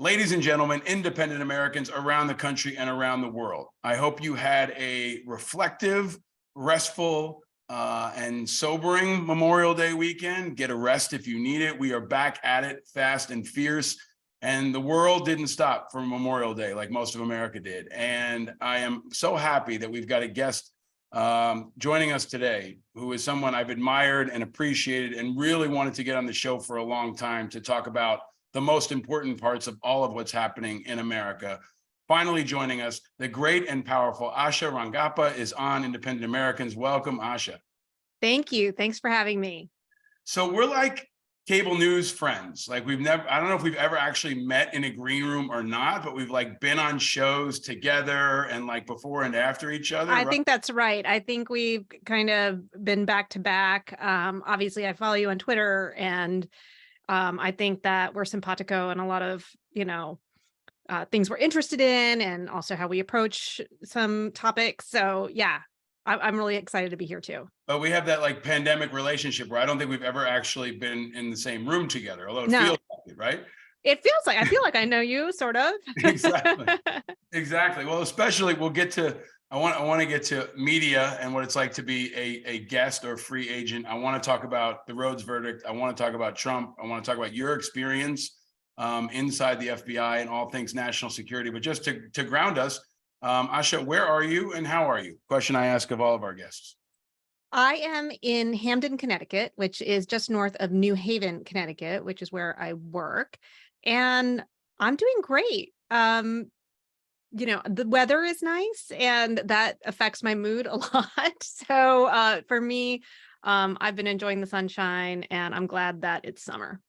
Ladies and gentlemen, independent Americans around the country and around the world, I hope you had a reflective, restful, and sobering Memorial Day weekend. Get a rest if you need it. We are back at it fast and fierce. And the world didn't stop for Memorial Day like most of America did. And I am so happy that we've got a guest joining us today, who is someone I've admired and appreciated and really wanted to get on the show for a long time to talk about the most important parts of all of what's happening in America. Finally joining us, the great and powerful Asha Rangappa is on Independent Americans. Welcome, Asha. Thank you. Thanks for having me. So we're like cable news friends. Like I don't know if we've ever actually met in a green room or not, but we've like been on shows together and like before and after each other. I think that's right. I think we've kind of been back to back. Obviously I follow you on Twitter, and I think that we're simpatico and a lot of, things we're interested in, and also how we approach some topics. So yeah, I'm really excited to be here too. But we have that like pandemic relationship where I don't think we've ever actually been in the same room together, although it feels like it, right? It feels like, I feel like I know you sort of. Exactly. Well, especially I want to get to media and what it's like to be a guest or free agent. I want to talk about the Rhodes verdict. I want to talk about Trump. I want to talk about your experience inside the FBI and all things national security. But just to ground us, Asha, where are you and how are you? Question I ask of all of our guests. I am in Hamden, Connecticut, which is just north of New Haven, Connecticut, which is where I work. And I'm doing great. The weather is nice, and that affects my mood a lot. So for me, I've been enjoying the sunshine, and I'm glad that it's summer.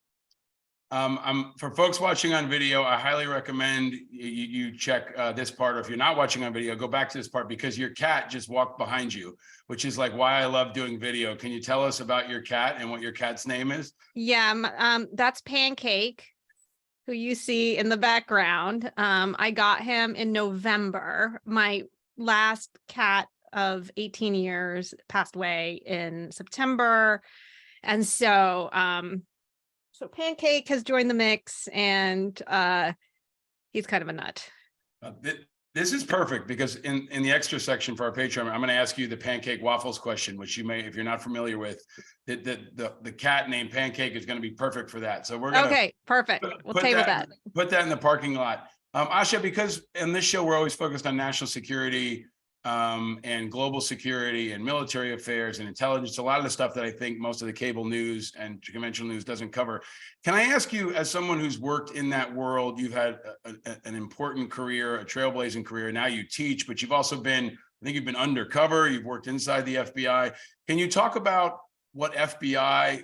For folks watching on video, I highly recommend you check this part, or if you're not watching on video, go back to this part, because your cat just walked behind you, which is like why I love doing video. Can you tell us about your cat and what your cat's name is? Yeah, that's Pancake, who you see in the background. I got him in November. My last cat of 18 years passed away in September. And so Pancake has joined the mix, and he's kind of a nut. This is perfect, because in the extra section for our Patreon, I'm going to ask you the pancake waffles question, which you may, if you're not familiar with, the cat named Pancake is going to be perfect for that. So we're going to perfect. We'll table that. Put that in the parking lot. Asha, because in this show we're always focused on national security and global security and military affairs and intelligence, a lot of the stuff that I think most of the cable news and conventional news doesn't cover. Can I ask you, as someone who's worked in that world, you've had an important career, a trailblazing career. Now you teach, but you've also been, I think you've been undercover, you've worked inside the FBI. Can you talk about what FBI,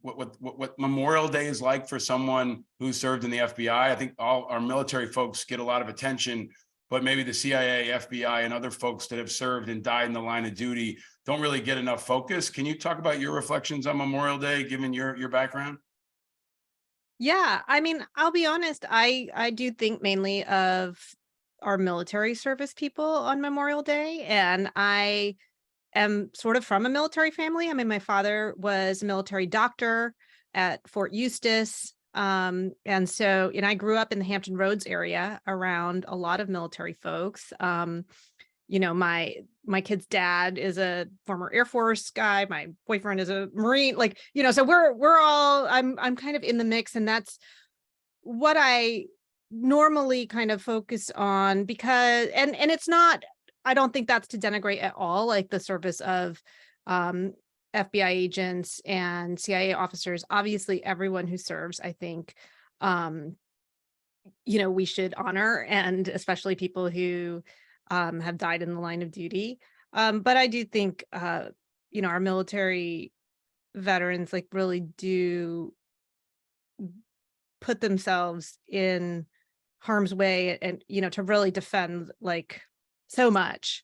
what Memorial Day is like for someone who served in the FBI? I think all our military folks get a lot of attention, but maybe the CIA, FBI, and other folks that have served and died in the line of duty don't really get enough focus. Can you talk about your reflections on Memorial Day, given your background? Yeah, I mean, I'll be honest, I do think mainly of our military service people on Memorial Day, and I am sort of from a military family. I mean, my father was a military doctor at Fort Eustis. And so, I grew up in the Hampton Roads area around a lot of military folks. My kid's dad is a former Air Force guy. My boyfriend is a Marine, so we're all, I'm kind of in the mix, and that's what I normally kind of focus on, because, and it's not, I don't think that's to denigrate at all, like the service of, FBI agents and CIA officers. Obviously, everyone who serves, I think, we should honor, and especially people who have died in the line of duty. But I do think, our military veterans really do put themselves in harm's way, and, to really defend so much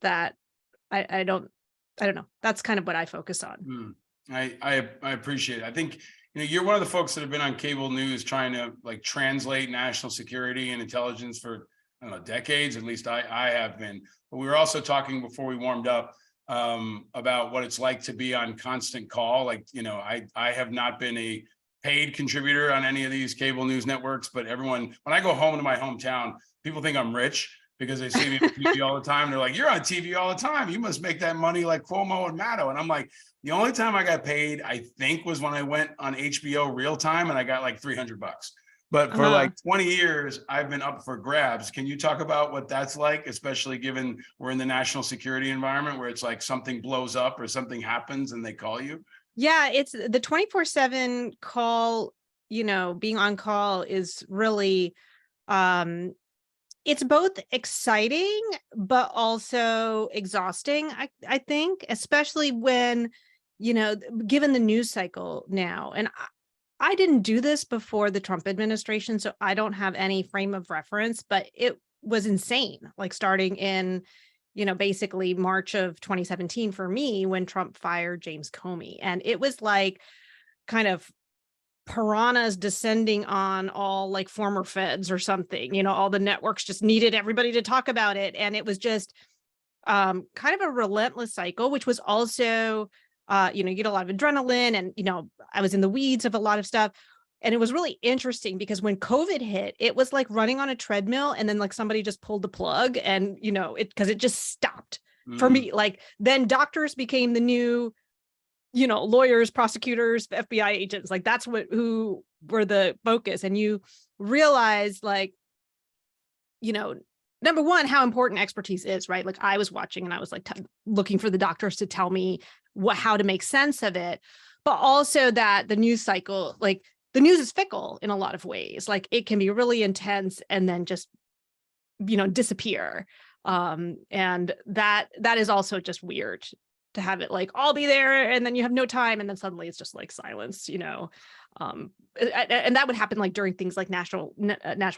that I don't know. That's kind of what I focus on. I appreciate it. I think, you're one of the folks that have been on cable news trying to translate national security and intelligence for, I don't know, decades. At least I have been. But we were also talking before we warmed up about what it's like to be on constant call. I have not been a paid contributor on any of these cable news networks, but everyone, when I go home to my hometown, people think I'm rich because they see me on TV all the time. They're like, you're on TV all the time. You must make that money like Cuomo and Maddow. And I'm like, the only time I got paid, I think, was when I went on HBO Real Time and I got like $300. But for like 20 years, I've been up for grabs. Can you talk about what that's like, especially given we're in the national security environment where it's like something blows up or something happens and they call you? Yeah, it's the 24/7 call, being on call is really, it's both exciting, but also exhausting, I think, especially when, given the news cycle now. And I didn't do this before the Trump administration, so I don't have any frame of reference, but it was insane, like starting in, basically March of 2017 for me when Trump fired James Comey. And it was like kind of piranhas descending on all like former feds or something. All the networks just needed everybody to talk about it. And it was just kind of a relentless cycle, which was also, you get a lot of adrenaline and, I was in the weeds of a lot of stuff. And it was really interesting because when COVID hit, it was like running on a treadmill and then like somebody just pulled the plug and, because it just stopped for me. Like then doctors became the new, lawyers, prosecutors, FBI agents, like that's who were the focus. And you realize like, number one, how important expertise is, right? Like I was watching and I was like looking for the doctors to tell me how to make sense of it, but also that the news cycle, like the news is fickle in a lot of ways. Like it can be really intense and then just, disappear. And that is also just weird to have it like I'll be there and then you have no time and then suddenly it's just like silence, and that would happen like during things like natural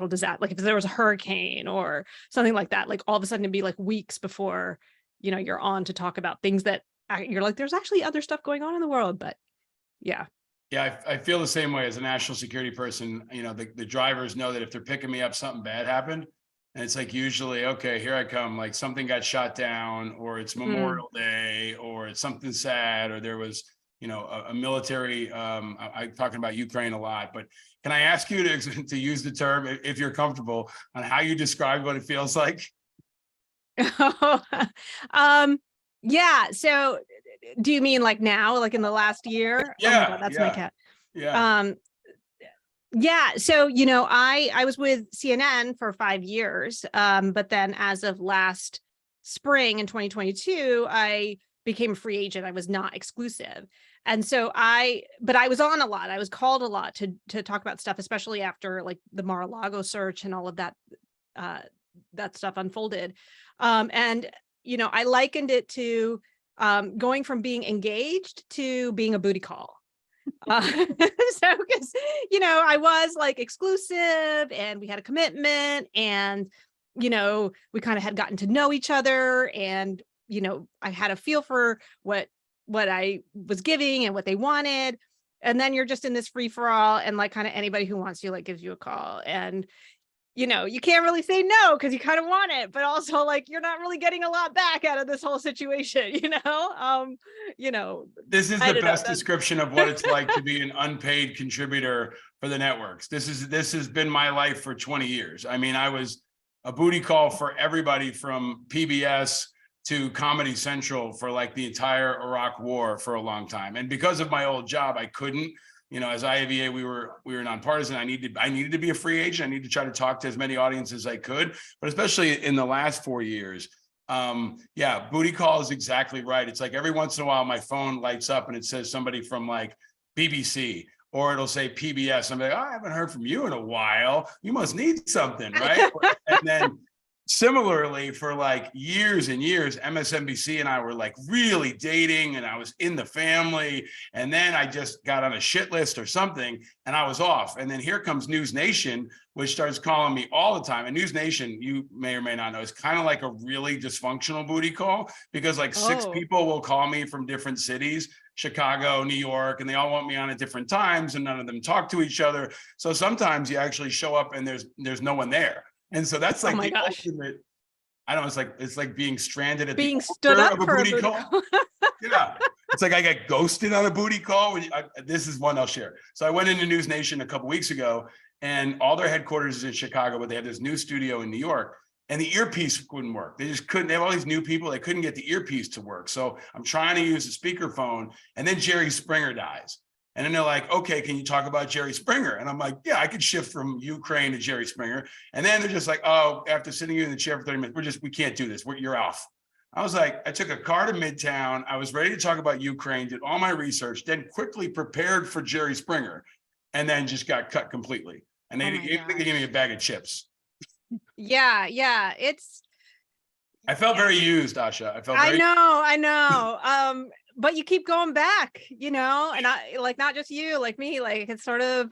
disaster, like if there was a hurricane or something like that, like all of a sudden it'd be like weeks before, you're on to talk about things that you're like, there's actually other stuff going on in the world. But yeah. Yeah, I feel the same way as a national security person. The drivers know that if they're picking me up, something bad happened. And it's like, usually, okay, here I come, like something got shot down or it's Memorial Day or it's something sad or there was, a military, I'm talking about Ukraine a lot, but can I ask you to use the term, if you're comfortable, on how you describe what it feels like? Yeah. So do you mean like now, like in the last year? Yeah. Oh my God, that's my cat. Yeah. Yeah. So, I was with CNN for 5 years. But then as of last spring in 2022, I became a free agent. I was not exclusive. And so but I was on a lot. I was called a lot to talk about stuff, especially after like the Mar-a-Lago search and all of that, that stuff unfolded. And, I likened it to going from being engaged to being a booty call. So because I was like exclusive and we had a commitment and we kind of had gotten to know each other and I had a feel for what I was giving and what they wanted, and then you're just in this free for all and like kind of anybody who wants you like gives you a call and you can't really say no because you kind of want it, but also like you're not really getting a lot back out of this whole situation, This is the best description of what it's like to be an unpaid contributor for the networks. This has been my life for 20 years. I mean, I was a booty call for everybody from PBS to Comedy Central for like the entire Iraq war for a long time. And because of my old job, I couldn't. As IAVA, we were nonpartisan. I needed to be a free agent. I needed to try to talk to as many audiences as I could, but especially in the last 4 years, booty call is exactly right. It's like every once in a while, my phone lights up and it says somebody from like BBC or it'll say PBS. I'm like, oh, I haven't heard from you in a while. You must need something, right? And then similarly, for like years and years, MSNBC and I were like really dating and I was in the family. And then I just got on a shit list or something and I was off. And then here comes News Nation, which starts calling me all the time. And News Nation, you may or may not know, is kind of like a really dysfunctional booty call because like 6 people will call me from different cities, Chicago, New York, and they all want me on at different times and none of them talk to each other. So sometimes you actually show up and there's no one there. And so that's like the ultimate, I don't know, it's like being stranded at being the stood up of a for booty call. Yeah. It's like I got ghosted on a booty call. This is one I'll share. So I went into News Nation a couple weeks ago, and all their headquarters is in Chicago, but they have this new studio in New York, and the earpiece wouldn't work. They just couldn't. They have all these new people. They couldn't get the earpiece to work. So I'm trying to use the speakerphone, and then Jerry Springer dies. And then they're like, okay, can you talk about Jerry Springer? And I'm like, yeah, I could shift from Ukraine to Jerry Springer. And then they're just like, oh, after sitting you in the chair for 30 minutes, we can't do this. You're off. I was like, I took a car to Midtown. I was ready to talk about Ukraine, did all my research, then quickly prepared for Jerry Springer, and then just got cut completely. And they gave me a bag of chips. Yeah. I felt very used, Asha. I know. But you keep going back, and I like, not just you, like me, like it's sort of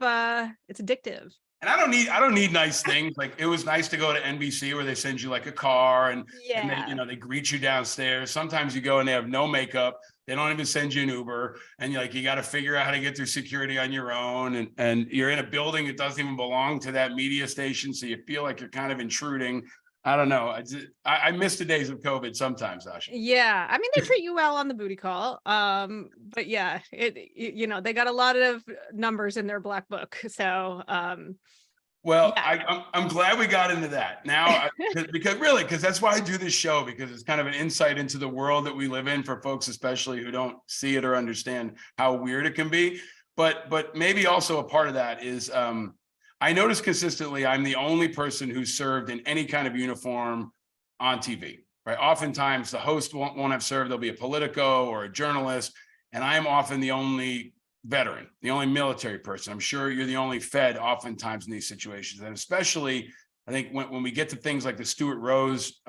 it's addictive. And I don't need nice things. Like, it was nice to go to NBC where they send you like a car and they, they greet you downstairs. Sometimes you go and they have no makeup. They don't even send you an Uber, and you got to figure out how to get through security on your own. And you're in a building that doesn't even belong to that media station. So you feel like you're kind of intruding. I don't know. I miss the days of COVID sometimes, Asha. Yeah. I mean, they treat you well on the booty call. But yeah, they got a lot of numbers in their black book. So, well, yeah. I'm glad we got into that now, because that's why I do this show, because it's kind of an insight into the world that we live in for folks, especially who don't see it or understand how weird it can be. But maybe also a part of that is, I notice consistently I'm the only person who's served in any kind of uniform on TV, right? Oftentimes the host won't have served. There'll be a Politico or a journalist, and I am often the only veteran, the only military person. I'm sure you're the only Fed oftentimes in these situations. And especially, I think when we get to things like the Stuart Rhodes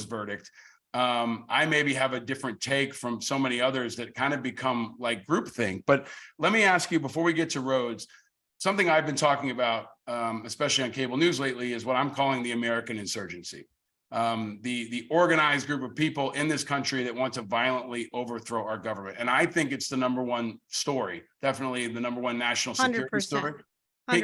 verdict, I maybe have a different take from so many others that kind of become like groupthink. But let me ask you, before we get to Rhodes, something I've been talking about, especially on cable news lately, is what I'm calling the American insurgency. The organized group of people in this country that want to violently overthrow our government. And I think it's the number one story, definitely the number one national security 100%. story.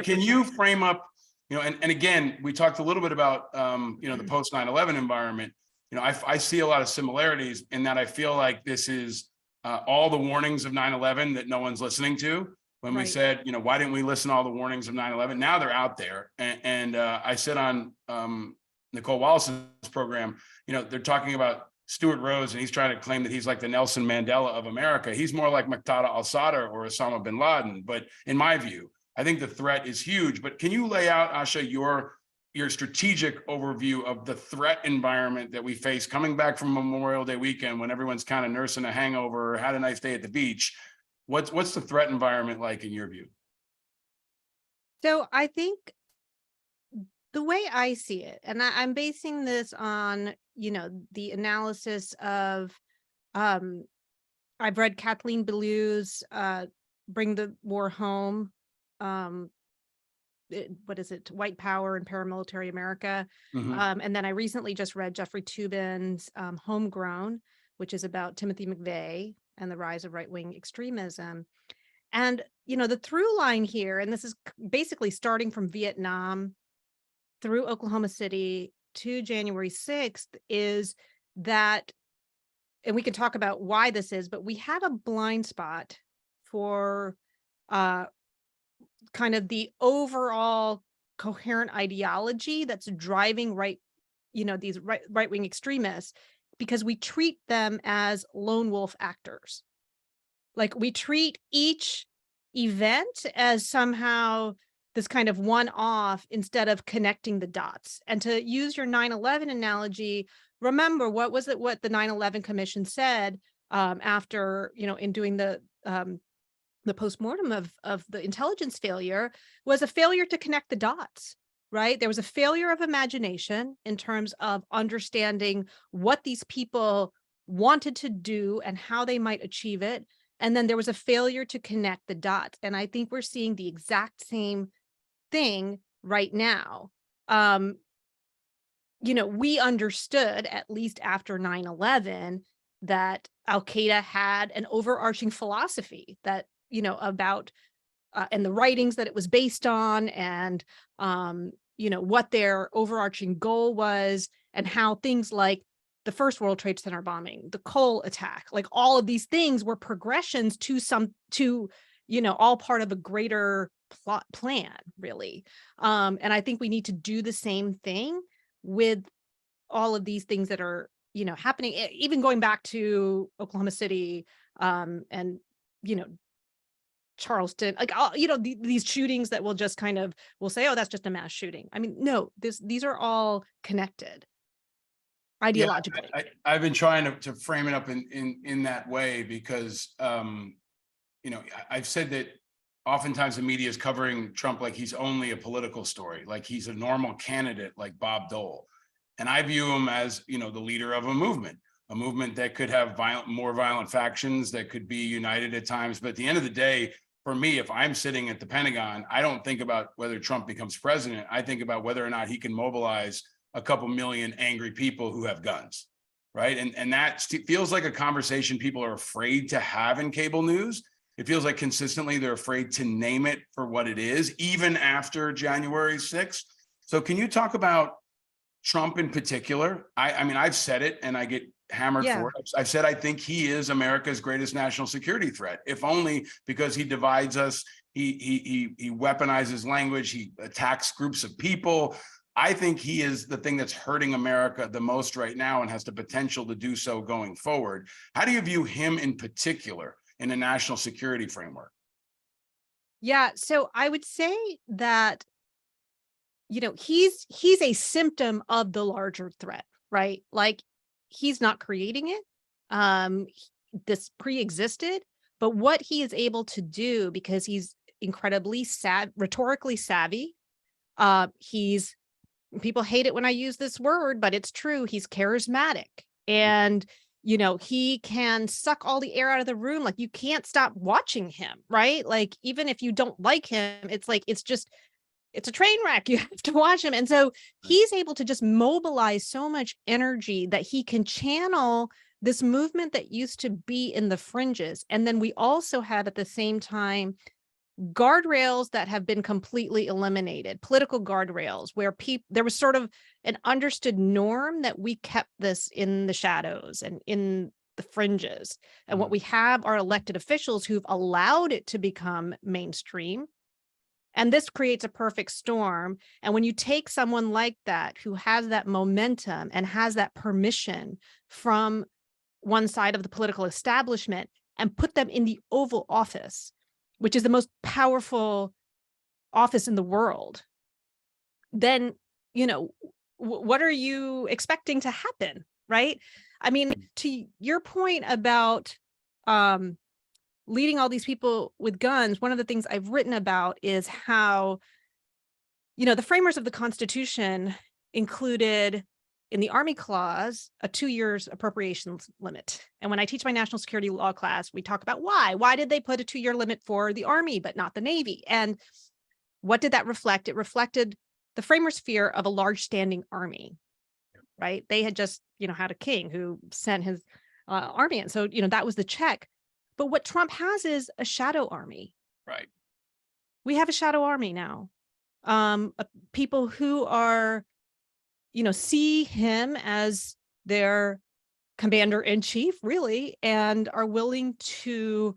Can you frame up, and again, we talked a little bit about, the post 9/11 environment. I see a lot of similarities in that I feel like this is all the warnings of 9/11 that no one's listening to. When we said, why didn't we listen to all the warnings of 9/11? Now they're out there. And I said on Nicole Wallace's program, they're talking about Stuart Rhodes, and he's trying to claim that he's like the Nelson Mandela of America. He's more like Muqtada al-Sadr or Osama bin Laden. But in my view, I think the threat is huge. But can you lay out, Asha, your strategic overview of the threat environment that we face coming back from Memorial Day weekend, when everyone's kind of nursing a hangover or had a nice day at the beach? What's the threat environment like in your view? So I think the way I see it, and I'm basing this on, the analysis of, I've read Kathleen Bellew's Bring the War Home. What is it? White Power and Paramilitary America. Mm-hmm. And then I recently just read Jeffrey Toobin's Homegrown, which is about Timothy McVeigh and the rise of right-wing extremism. And, the through line here, and this is basically starting from Vietnam through Oklahoma City to January 6th, is that, and we can talk about why this is, but we had a blind spot for kind of the overall coherent ideology that's driving these right-wing extremists, because we treat them as lone wolf actors. Like, we treat each event as somehow this kind of one-off instead of connecting the dots. And to use your 9/11 analogy, remember what the 9/11 Commission said after, in doing the postmortem of the intelligence failure, was a failure to connect the dots. Right? There was a failure of imagination in terms of understanding what these people wanted to do and how they might achieve it. And then there was a failure to connect the dots. And I think we're seeing the exact same thing right now. We understood, at least after 9/11, that Al-Qaeda had an overarching philosophy that, about and the writings that it was based on, and what their overarching goal was, and how things like the first World Trade Center bombing, the Cole attack, like all of these things were progressions to all part of a greater plot plan, really. And I think we need to do the same thing with all of these things that are, happening, even going back to Oklahoma City, and, Charleston, like, these shootings that will just we'll say, oh, that's just a mass shooting. I mean, no, these are all connected ideologically. Yeah, I've been trying to frame it up in that way because, I've said that oftentimes the media is covering Trump like he's only a political story, like he's a normal candidate like Bob Dole. And I view him as, the leader of a movement that could have more violent factions, that could be united at times. But at the end of the day, for me, if I'm sitting at the Pentagon, I don't think about whether Trump becomes president. I think about whether or not he can mobilize a couple million angry people who have guns, right? And that feels like a conversation people are afraid to have in cable news. It feels like consistently they're afraid to name it for what it is, even after January 6th. So can you talk about Trump in particular? I mean, I've said it and I get hammered for it. I've said I think he is America's greatest national security threat, if only because he divides us. He weaponizes language. He attacks groups of people. I think he is the thing that's hurting America the most right now and has the potential to do so going forward. How do you view him in particular in a national security framework? Yeah, so I would say that, he's a symptom of the larger threat, right? Like, he's not creating it. This pre-existed, but what he is able to do, because he's incredibly rhetorically savvy. People hate it when I use this word, but it's true. He's charismatic, and he can suck all the air out of the room. Like, you can't stop watching him, right? Like, even if you don't like him, it's like, it's a train wreck. You have to watch him. And so he's able to just mobilize so much energy that he can channel this movement that used to be in the fringes. And then we also have at the same time guardrails that have been completely eliminated, political guardrails where there was sort of an understood norm that we kept this in the shadows and in the fringes. And what we have are elected officials who've allowed it to become mainstream. And this creates a perfect storm. And when you take someone like that, who has that momentum and has that permission from one side of the political establishment, and put them in the Oval Office, which is the most powerful office in the world, then, what are you expecting to happen, right? I mean, to your point about leading all these people with guns, one of the things I've written about is how, the framers of the Constitution included in the Army clause a 2 years appropriations limit. And when I teach my national security law class, we talk about why did they put a 2-year limit for the Army, but not the Navy? And what did that reflect? It reflected the framers' fear of a large standing army, right? They had just, had a king who sent his army. And so, that was the check. But what Trump has is a shadow army. Right. We have a shadow army now. People who are, see him as their commander in chief, really, and are willing to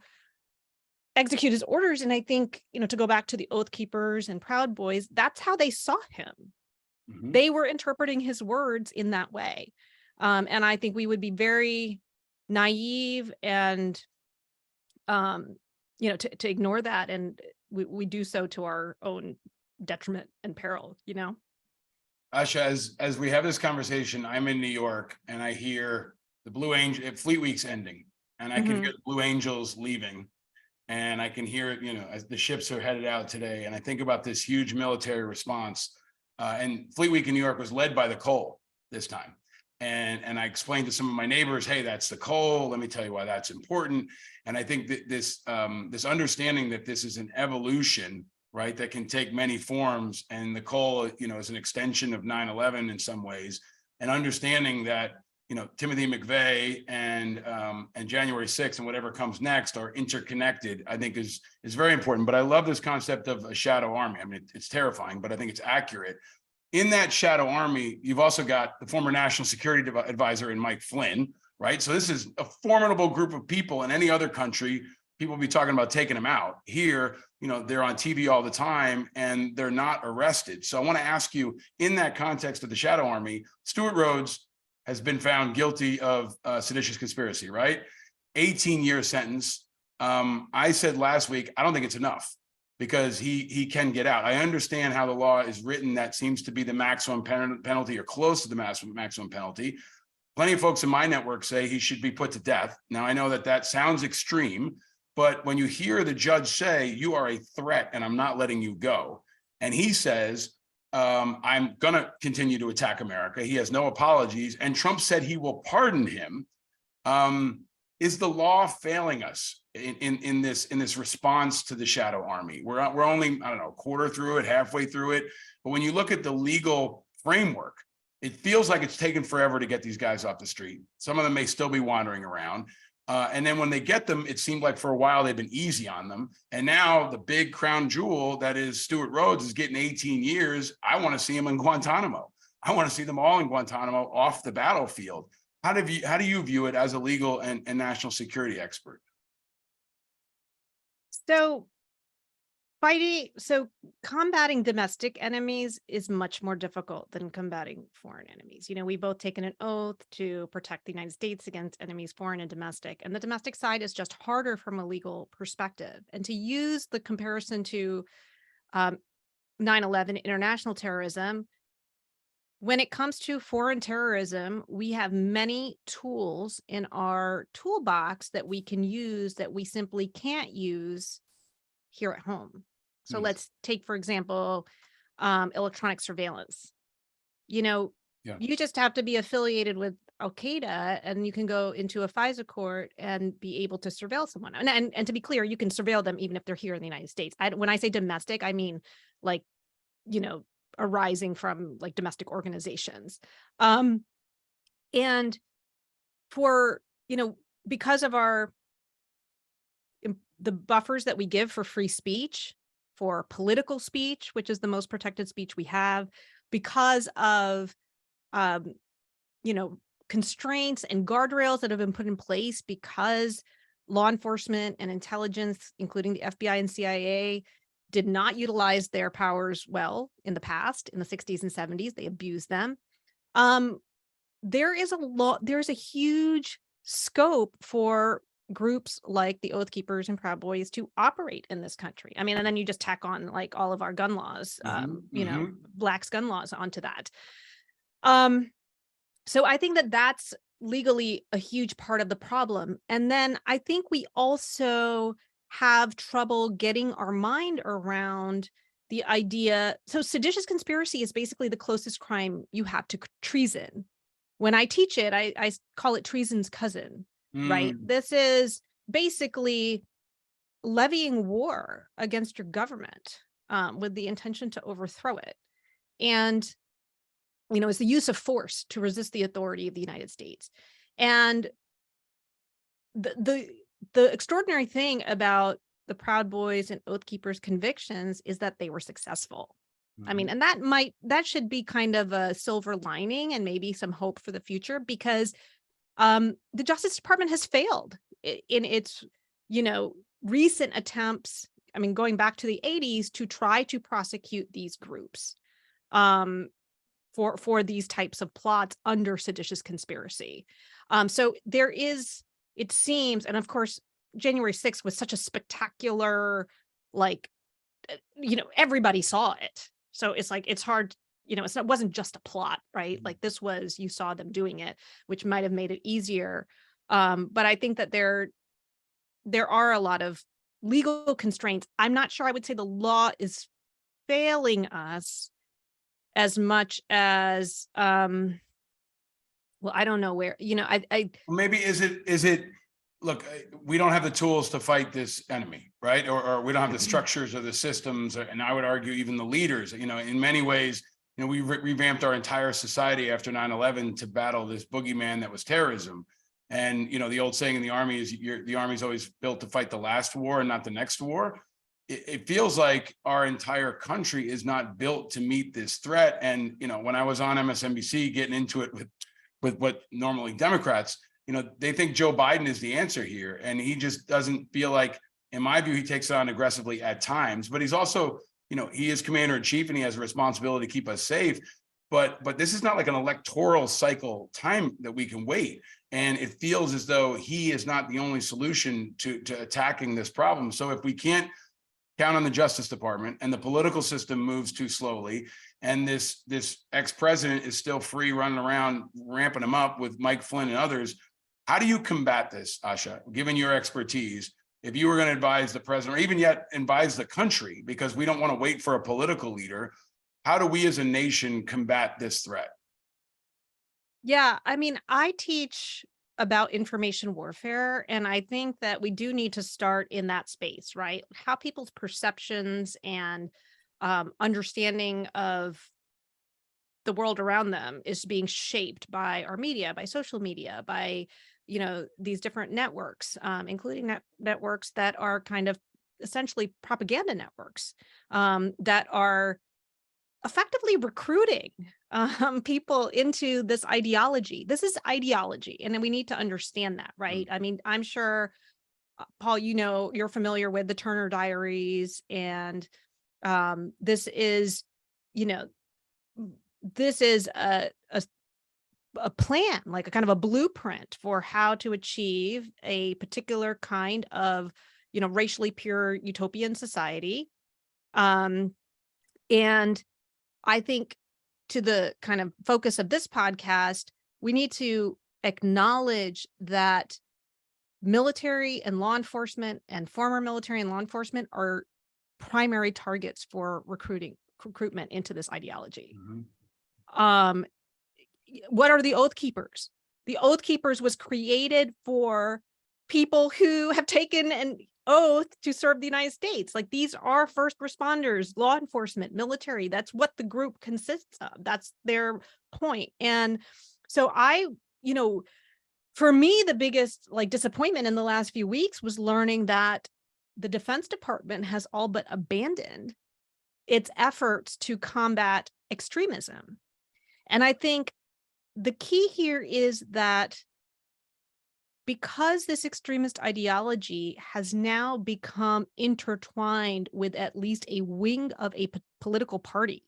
execute his orders. And I think, to go back to the Oath Keepers and Proud Boys, that's how they saw him. Mm-hmm. They were interpreting his words in that way. And I think we would be very naive and to ignore that, and we do so to our own detriment and peril, Asha, as we have this conversation, I'm in New York and I hear the Blue Angel, Fleet Week's ending, and I can hear the Blue Angels leaving, and I can hear it, as the ships are headed out today. And I think about this huge military response, and Fleet Week in New York was led by the Cole this time. And I explained to some of my neighbors, hey, that's the Cole. Let me tell you why that's important. And I think that this understanding that this is an evolution, right, that can take many forms, and the Cole, is an extension of 9/11 in some ways, and understanding that, Timothy McVeigh and January 6th and whatever comes next are interconnected, I think is very important. But I love this concept of a shadow army. I mean, it's terrifying, but I think it's accurate. In that shadow army, you've also got the former national security advisor in Mike Flynn, right? So this is a formidable group of people. In any other country, people be talking about taking them out. Here, they're on TV all the time and they're not arrested. So I want to ask you, in that context of the shadow army, Stuart Rhodes has been found guilty of seditious conspiracy, right? 18-year sentence. I said last week, I don't think it's enough, because he can get out. I understand how the law is written. That seems to be the maximum penalty, or close to the maximum penalty. Plenty of folks in my network say he should be put to death. Now, I know that sounds extreme, but when you hear the judge say, you are a threat and I'm not letting you go, and he says, I'm going to continue to attack America, he has no apologies, and Trump said he will pardon him, is the law failing us in this response to the shadow army? We're only, I don't know, a quarter through it, halfway through it. But when you look at the legal framework, it feels like it's taken forever to get these guys off the street. Some of them may still be wandering around. And then when they get them, it seemed like for a while they've been easy on them. And now the big crown jewel that is Stuart Rhodes is getting 18 years. I want to see him in Guantanamo. I want to see them all in Guantanamo off the battlefield. How do you view it as a legal and national security expert? So combating domestic enemies is much more difficult than combating foreign enemies. We've both taken an oath to protect the United States against enemies, foreign and domestic. And the domestic side is just harder from a legal perspective. And to use the comparison to 9/11 international terrorism, when it comes to foreign terrorism, we have many tools in our toolbox that we can use that we simply can't use here at home. So let's take, for example, electronic surveillance. You just have to be affiliated with Al Qaeda and you can go into a FISA court and be able to surveil someone. And to be clear, you can surveil them even if they're here in the United States. When I say domestic, I mean like, arising from like domestic organizations. And for, because of the buffers that we give for free speech, for political speech, which is the most protected speech we have, because of, constraints and guardrails that have been put in place because law enforcement and intelligence, including the FBI and CIA, did not utilize their powers well in the past, in the 60s and 70s. They abused them. There's a huge scope for groups like the Oath Keepers and Proud Boys to operate in this country. I mean, and then you just tack on like all of our gun laws, Black's gun laws onto that. So I think that's legally a huge part of the problem. And then I think we also have trouble getting our mind around the idea. So seditious conspiracy is basically the closest crime you have to treason. When I teach it, I call it treason's cousin, right? This is basically levying war against your government with the intention to overthrow it. And, it's the use of force to resist the authority of the United States. And the extraordinary thing about the Proud Boys and Oath Keepers convictions is that they were successful. I mean, and that should be kind of a silver lining and maybe some hope for the future, because the Justice Department has failed in its, recent attempts. I mean, going back to the 80s to try to prosecute these groups for these types of plots under seditious conspiracy. So there is, it seems, and of course, January 6th was such a spectacular, everybody saw it. So it's like, it's hard, it wasn't just a plot, right? Like this was, you saw them doing it, which might have made it easier. But I think that there are a lot of legal constraints. I'm not sure I would say the law is failing us as much as, well, I don't know where, maybe is it, look, we don't have the tools to fight this enemy, right? Or we don't have the structures or the systems, and I would argue even the leaders, in many ways, we revamped our entire society after 9/11 to battle this boogeyman that was terrorism. And, the old saying in the Army is the Army's always built to fight the last war and not the next war. it feels like our entire country is not built to meet this threat. And, when I was on MSNBC getting into it with what normally Democrats, they think Joe Biden is the answer here. And he just doesn't feel like, in my view, he takes it on aggressively at times, but he's also, he is commander in chief and he has a responsibility to keep us safe. But this is not like an electoral cycle time that we can wait. And it feels as though he is not the only solution to attacking this problem. So if we can't count on the Justice Department and the political system moves too slowly, and this ex-president is still free running around ramping him up with Mike Flynn and others, how do you combat this, Asha, given your expertise? If you were going to advise the president, or even yet advise the country, because we don't want to wait for a political leader, how do we as a nation combat this threat? Yeah, I mean, I teach about information warfare, and I think that we do need to start in that space, right? How people's perceptions and understanding of the world around them is being shaped by our media, by social media, by these different networks, including networks that are kind of essentially propaganda networks that are effectively recruiting people into this ideology. This is ideology, and then we need to understand that, right? I mean, I'm sure, Paul, you're familiar with the Turner Diaries, and this is a plan, like a kind of a blueprint for how to achieve a particular kind of racially pure utopian society. And I think, to the kind of focus of this podcast, we need to acknowledge that military and law enforcement and former military and law enforcement are primary targets for recruitment into this ideology. Mm-hmm. What are the Oath Keepers? The Oath Keepers was created for people who have taken an oath to serve the United States. Like, these are first responders, law enforcement, military. That's what the group consists of. That's their point. And so for me, the biggest disappointment in the last few weeks was learning that the Defense Department has all but abandoned its efforts to combat extremism. And I think the key here is that because this extremist ideology has now become intertwined with at least a wing of a political party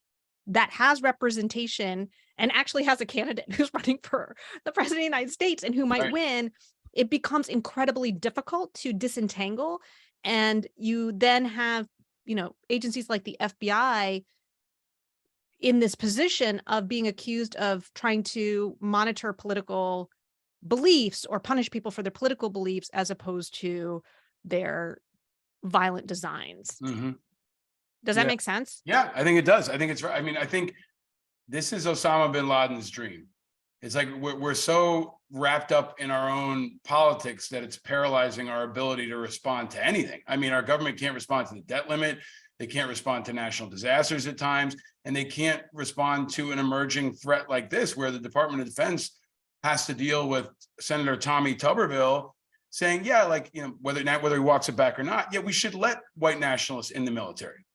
that has representation and actually has a candidate who's running for the president of the United States and who might win, it becomes incredibly difficult to disentangle. And you then have, agencies like the FBI in this position of being accused of trying to monitor political beliefs or punish people for their political beliefs as opposed to their violent designs. Mm-hmm. Does that make sense? Yeah, I think it does. I think it's right. I mean, I think this is Osama bin Laden's dream. It's like we're so wrapped up in our own politics that it's paralyzing our ability to respond to anything. I mean, our government can't respond to the debt limit. They can't respond to national disasters at times, and they can't respond to an emerging threat like this, where the Department of Defense has to deal with Senator Tommy Tuberville saying, whether he walks it back or not, we should let white nationalists in the military.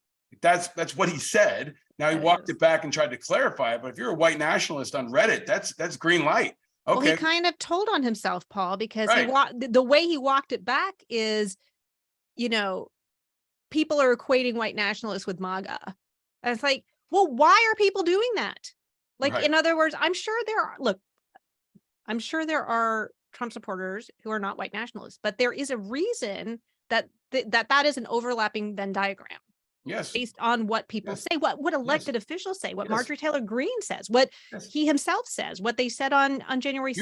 That's what he said. Now he walked it back and tried to clarify it. But if you're a white nationalist on Reddit, that's green light. Okay. Well, he kind of told on himself, Paul, because the way he walked it back is, people are equating white nationalists with MAGA. And it's like, well, why are people doing that? In other words, I'm sure there are Trump supporters who are not white nationalists, but there is a reason that is an overlapping Venn diagram. Yes. Based on what people say, what elected officials say, what Marjorie Taylor Greene says, what he himself says, what they said on January 6th.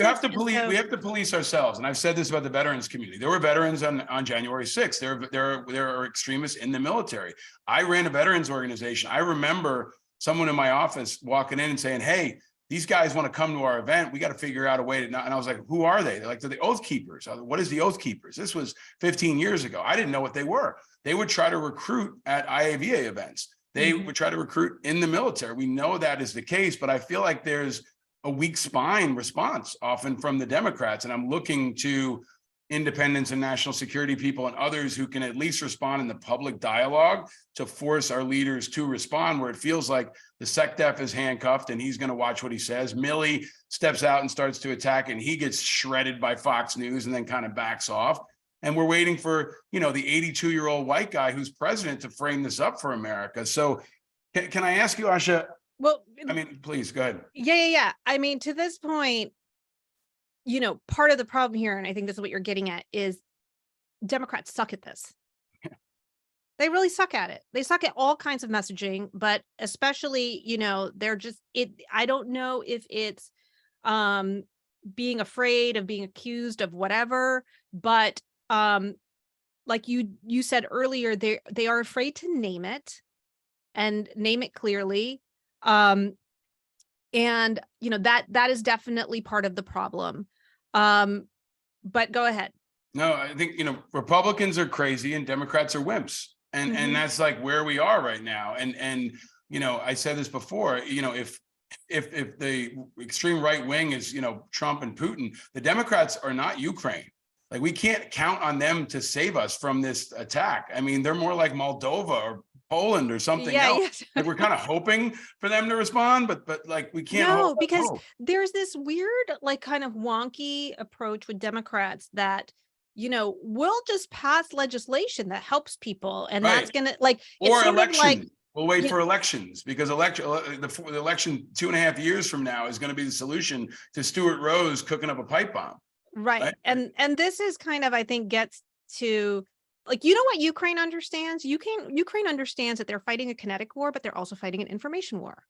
We have to police ourselves. And I've said this about the veterans community. There were veterans on January 6th. There are extremists in the military. I ran a veterans organization. I remember someone in my office walking in and saying, hey, these guys want to come to our event. We got to figure out a way to not. And I was like, who are they? They're like, they're the Oath Keepers. What is the Oath Keepers? This was 15 years ago. I didn't know what they were. They would try to recruit at IAVA events. They would try to recruit in the military. We know that is the case, but I feel like there's a weak spine response often from the Democrats. And I'm looking to independents and national security people and others who can at least respond in the public dialogue to force our leaders to respond, where it feels like the SecDef is handcuffed and he's going to watch what he says. Milley steps out and starts to attack and he gets shredded by Fox News and then kind of backs off. And we're waiting for, the 82-year-old white guy who's president to frame this up for America. So can I ask you, Asha? Well, I mean, please go ahead. Yeah. I mean, to this point, part of the problem here, and I think this is what you're getting at, is Democrats suck at this. They really suck at it. They suck at all kinds of messaging, but especially, they're just I don't know if it's being afraid of being accused of whatever, but like you said earlier, they are afraid to name it and name it clearly. And that is definitely part of the problem. But go ahead. No, I think, Republicans are crazy and Democrats are wimps. And that's like where we are right now. And I said this before, if the extreme right wing is, Trump and Putin, the Democrats are not Ukraine. Like, we can't count on them to save us from this attack. I mean, they're more like Moldova or Poland or something else. Yes. Like, we're kind of hoping for them to respond, but like, we can't. No, because there's this weird, like, kind of wonky approach with Democrats that, we'll just pass legislation that helps people, and that's gonna, like, or it's election. Like, we'll wait for elections, because the election 2.5 years from now is going to be the solution to Stuart Rose cooking up a pipe bomb. Right. And this is kind of, I think, gets to, like, what Ukraine understands? Ukraine understands that they're fighting a kinetic war, but they're also fighting an information war.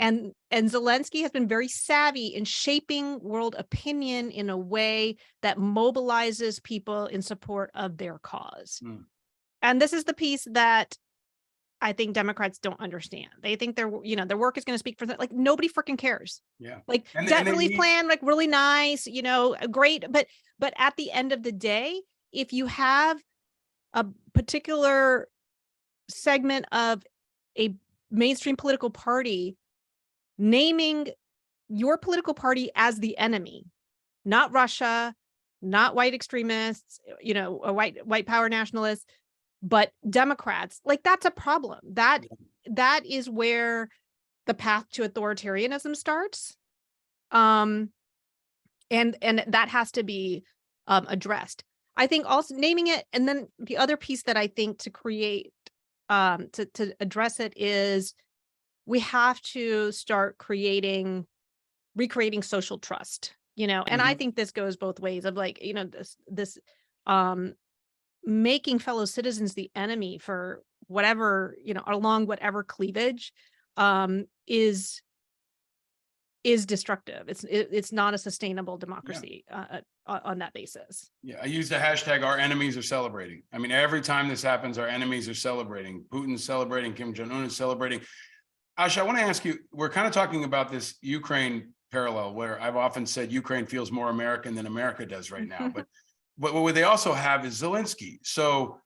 And Zelensky has been very savvy in shaping world opinion in a way that mobilizes people in support of their cause. And this is the piece that I think Democrats don't understand. They think their work is going to speak for them. Like, nobody freaking cares. Yeah. Like, debt relief plan, like, really nice, great. But at the end of the day, if you have a particular segment of a mainstream political party naming your political party as the enemy, not Russia, not white extremists, a white power nationalists, but Democrats, like, that's a problem. That is where the path to authoritarianism starts. And that has to be addressed. I think also naming it, and then the other piece that I think to create to address it is we have to start recreating social trust, and I think this goes both ways of, like, this making fellow citizens the enemy for whatever, along whatever cleavage is destructive. It's not a sustainable democracy on that basis. Yeah, I use the hashtag "our enemies are celebrating." I mean, every time this happens, our enemies are celebrating. Putin's celebrating. Kim Jong-un is celebrating. Asha, I want to ask you, we're kind of talking about this Ukraine parallel, where I've often said Ukraine feels more American than America does right now. But what they also have is Zelensky. So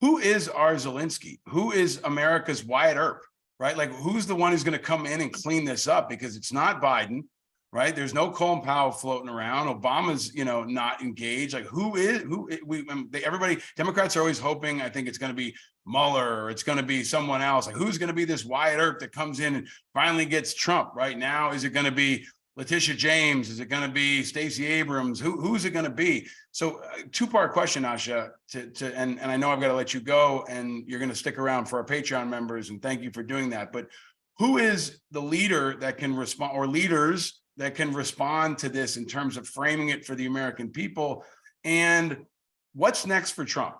who is our Zelensky? Who is America's Wyatt Earp? Right? Like, who's the one who's going to come in and clean this up? Because it's not Biden, right? There's no Colin Powell floating around. Obama's, not engaged. Like, everybody, Democrats are always hoping, I think it's going to be Mueller, or it's going to be someone else. Like, who's going to be this Wyatt Earp that comes in and finally gets Trump right now? Is it going to be Letitia James? Is it going to be Stacey Abrams? Who's it going to be? So two-part question, Asha, and I know I've got to let you go, and you're going to stick around for our Patreon members, and thank you for doing that. But who is the leader that can respond, or leaders that can respond to this in terms of framing it for the American people? And what's next for Trump?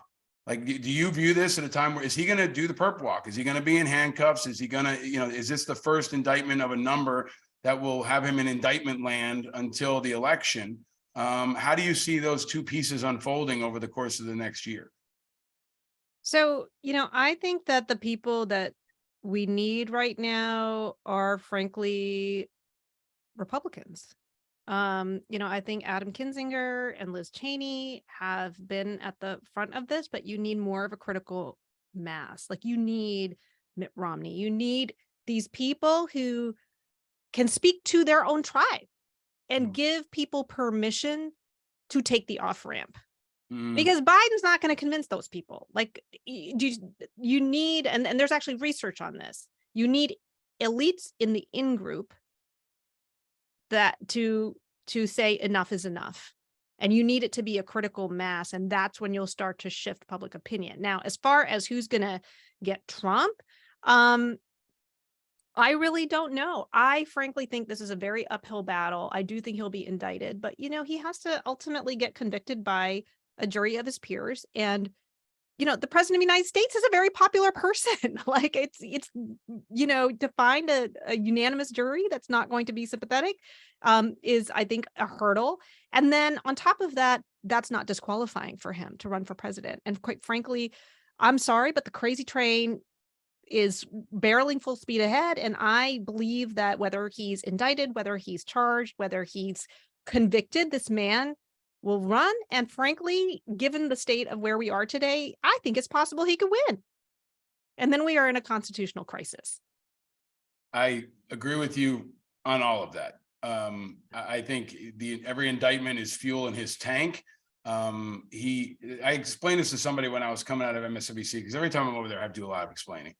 Like, do you view this at a time where, is he going to do the perp walk? Is he going to be in handcuffs? Is he going to, is this the first indictment of a number that will have him in indictment land until the election? How do you see those two pieces unfolding over the course of the next year? So, I think that the people that we need right now are, frankly, Republicans. I think Adam Kinzinger and Liz Cheney have been at the front of this, but you need more of a critical mass. Like, you need Mitt Romney. You need these people who can speak to their own tribe and give people permission to take the off ramp. Because Biden's not going to convince those people. Like you need, and there's actually research on this. You need elites in the in-group that to say enough is enough. And you need it to be a critical mass. And that's when you'll start to shift public opinion. Now, as far as who's going to get Trump, I really don't know. I frankly think this is a very uphill battle. I do think he'll be indicted, but he has to ultimately get convicted by a jury of his peers. And the president of the United States is a very popular person. Like it's to find a unanimous jury that's not going to be sympathetic is, I think, a hurdle. And then on top of that, that's not disqualifying for him to run for president. And quite frankly, I'm sorry, but the crazy train is barreling full speed ahead. And I believe that whether he's indicted, whether he's charged, whether he's convicted, this man will run. And frankly, given the state of where we are today, I think it's possible he could win. And then we are in a constitutional crisis. I agree with you on all of that. I think every indictment is fuel in his tank. I explained this to somebody when I was coming out of MSNBC, because every time I'm over there, I have to do a lot of explaining.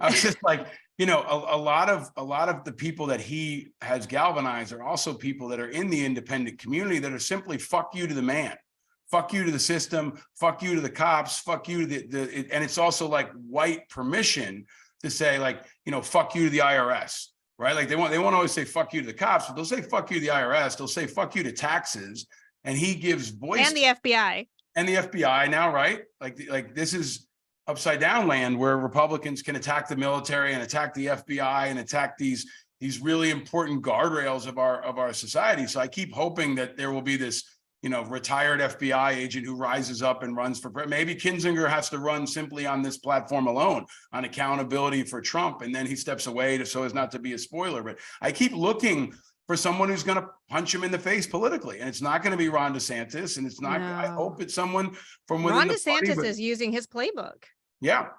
I was just like, a lot of the people that he has galvanized are also people that are in the independent community that are simply fuck you to the man, fuck you to the system, fuck you to the cops, fuck you to and it's also like white permission to say like, fuck you to the IRS, right? Like they won't always say fuck you to the cops, but they'll say fuck you to the IRS. They'll say fuck you to taxes, and he gives voice and the FBI now, right? Like this is upside down land where Republicans can attack the military and attack the FBI and attack these really important guardrails of our society. So I keep hoping that there will be this, retired FBI agent who rises up and runs for maybe Kinzinger has to run simply on this platform alone on accountability for Trump. And then he steps away so as not to be a spoiler. But I keep looking for someone who's going to punch him in the face politically. And it's not going to be Ron DeSantis. And it's not, no. I hope it's someone from within Ron the DeSantis party, but is using his playbook. Yeah.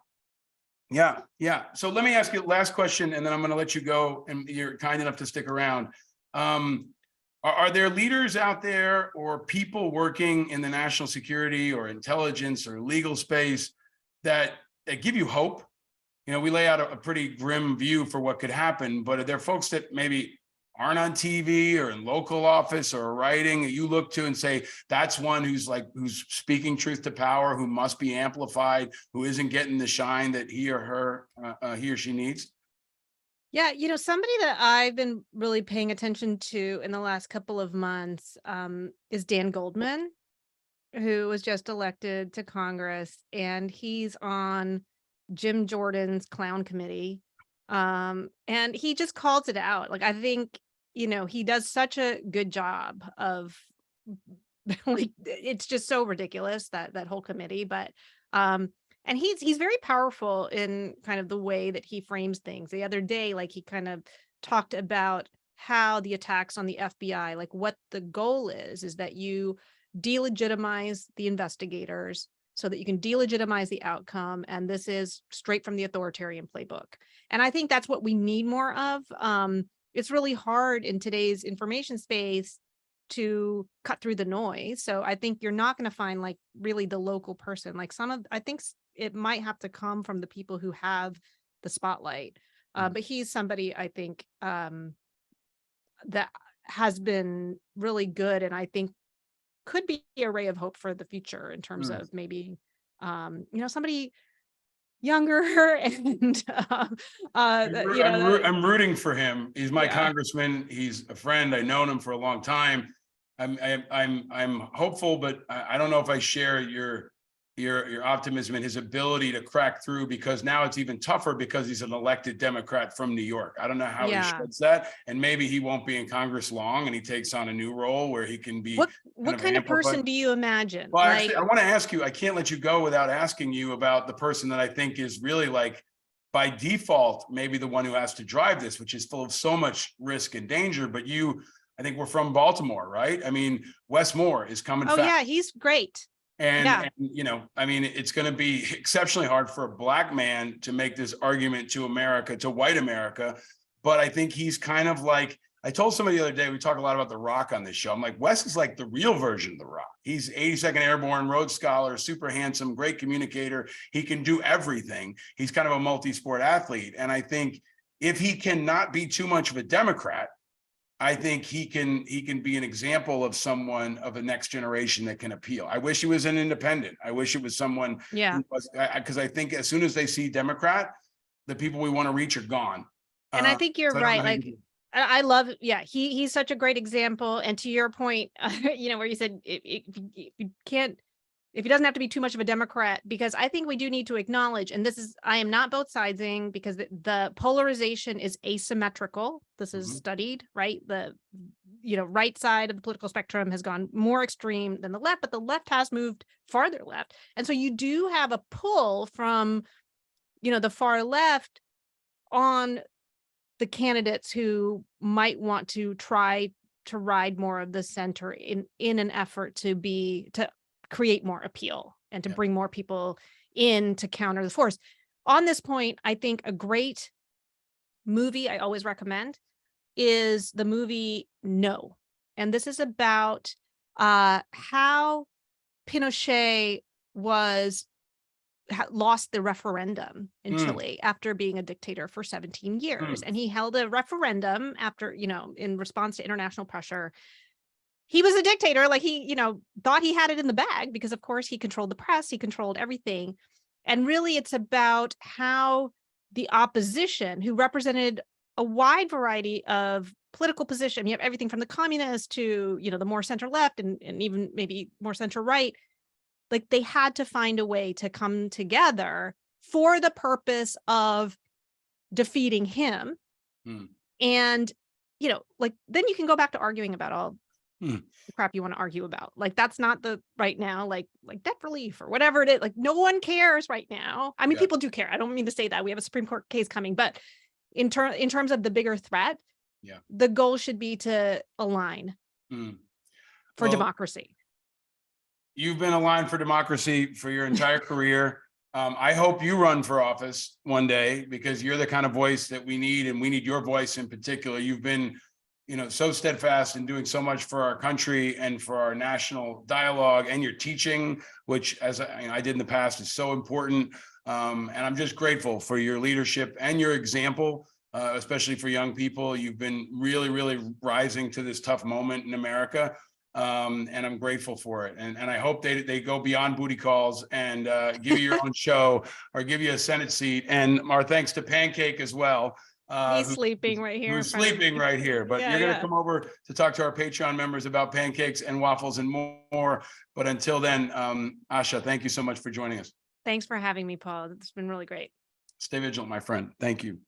So let me ask you the last question, and then I'm going to let you go, and you're kind enough to stick around. Are there leaders out there or people working in the national security or intelligence or legal space that give you hope? We lay out a pretty grim view for what could happen, but are there folks that maybe aren't on TV or in local office or writing that you look to and say, that's one who's speaking truth to power, who must be amplified, who isn't getting the shine that he or she needs? Yeah, somebody that I've been really paying attention to in the last couple of months is Dan Goldman, who was just elected to Congress, and he's on Jim Jordan's clown committee. And he just calls it out. Like, I think, he does such a good job of like, it's just so ridiculous that whole committee, but, and he's very powerful in kind of the way that he frames things. The other day, like he kind of talked about how the attacks on the FBI, like what the goal is that you delegitimize the investigators so that you can delegitimize the outcome. And this is straight from the authoritarian playbook. And I think that's what we need more of. It's really hard in today's information space to cut through the noise. So I think you're not going to find like really the local person. Like I think it might have to come from the people who have the spotlight. But he's somebody I think that has been really good, and I think could be a ray of hope for the future in terms of maybe, somebody younger and I'm rooting for him. He's my congressman. He's a friend. I've known him for a long time. I'm hopeful, but I don't know if I share your optimism and his ability to crack through, because now it's even tougher because he's an elected Democrat from New York. I don't know how he shuts that, and maybe he won't be in Congress long and he takes on a new role where he can be. What kind of person do you imagine? Well, actually, I want to ask you, I can't let you go without asking you about the person that I think is really like by default, maybe the one who has to drive this, which is full of so much risk and danger. But I think we're from Baltimore, right? I mean, Wes Moore is coming. Oh yeah, he's great. And it's going to be exceptionally hard for a black man to make this argument to America, to white America. But I think he's kind of like, I told somebody the other day, we talk a lot about The Rock on this show. I'm like, Wes is like the real version of The Rock. He's 82nd Airborne, Rhodes Scholar, super handsome, great communicator. He can do everything. He's kind of a multi-sport athlete. And I think if he cannot be too much of a Democrat, I think he can be an example of someone of a next generation that can appeal. I wish he was an independent. I wish it was someone, because I think as soon as they see Democrat, the people we want to reach are gone. And I think you're so right. Like, I love, he's such a great example. And to your point, where you said if he doesn't have to be too much of a Democrat, because I think we do need to acknowledge, and I am not both sidesing, because the polarization is asymmetrical. This is studied, right? The, right side of the political spectrum has gone more extreme than the left, but the left has moved farther left. And so you do have a pull from, the far left on the candidates who might want to try to ride more of the center in an effort to create more appeal and to bring more people in to counter the force. On this point, I think a great movie I always recommend is the movie No. And this is about how Pinochet lost the referendum in Chile after being a dictator for 17 years. And he held a referendum after, in response to international pressure. He was a dictator, like he, thought he had it in the bag because of course he controlled the press, he controlled everything. And really it's about how the opposition, who represented a wide variety of political position, you have everything from the communists to, the more center left and even maybe more center right, like they had to find a way to come together for the purpose of defeating him. And, like, then you can go back to arguing about all the crap you want to argue about. Like, that's not the right now, like debt relief or whatever it is. Like, no one cares right now. I mean, people do care. I don't mean to say that. We have a Supreme Court case coming, but in terms of the bigger threat, the goal should be to align for democracy. You've been aligned for democracy for your entire career. I hope you run for office one day, because you're the kind of voice that we need, and we need your voice in particular. You've been, so steadfast in doing so much for our country and for our national dialogue, and your teaching, which, as I did in the past, is so important. And I'm just grateful for your leadership and your example, especially for young people. You've been really, really rising to this tough moment in America. And I'm grateful for it. And I hope they go beyond booty calls and give you your own show or give you a Senate seat. And our thanks to Pancake as well. He's sleeping right here. Who's sleeping right here. But you're going to come over to talk to our Patreon members about pancakes and waffles and more. But until then, Asha, thank you so much for joining us. Thanks for having me, Paul. It's been really great. Stay vigilant, my friend. Thank you.